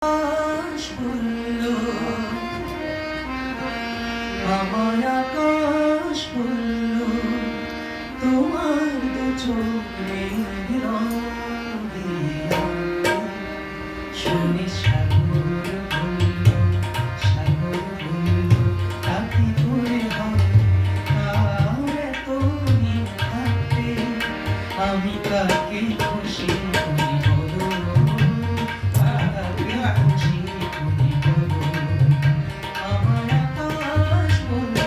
আকাশ বলল, আমার আকাশ বলল, তোমার দু চোখের রং দিয়া। শুনে সাগর বলল, সাগর বলল, তাকে করে হবে আর এত ঋণ থাকতে আমি তাকে খুশি করি বলো, তাকে খুশি করি বলো। আমার আকাশ বলল,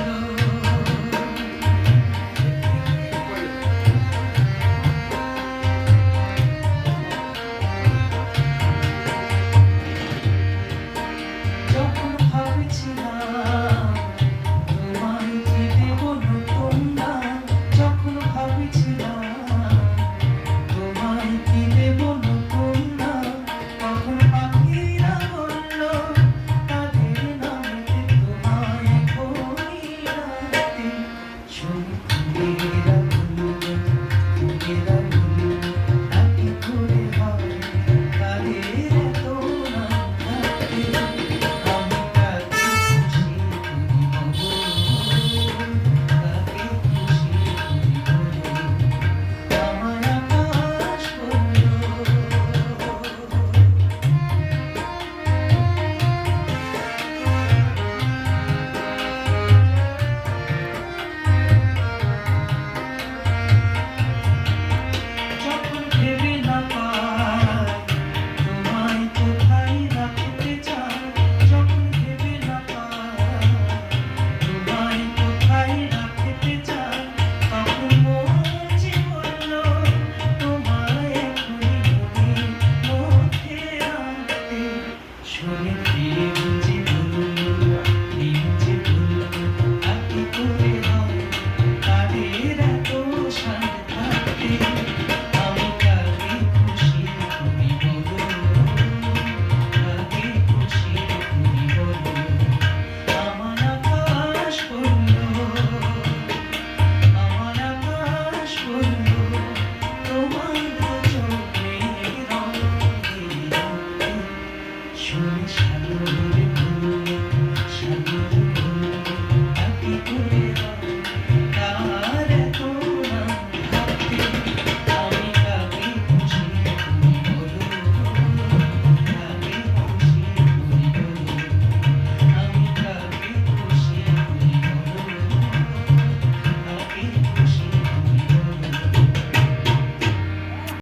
যখন ভাবছিলাম তোমায় কি দেব নতুন গান, যখন ভাবছিলাম তোমায় কি দেব নতুন গান, তখন পাখিরা বলল তাদের নামেতে তোমায় করি রাখতে। শুনি ফুলেরা বলল, ফুলেরা বলল, তাকে করে হয় তাদের এত নাম থাকতে আমি তাকে খুশি করি বলো, তাকে খুশি করি বলো। আমার আকাশ বলল, যখন ভেবে না পাই তোমায় কোথায় রাখতে চাই, যখন ভেবে না পাই তোমায় কোথায় রাখতে চাই, তখন মন যে বলল তোমায় এখনই মনের মধ্যে রাখতে। শুনে ফিরে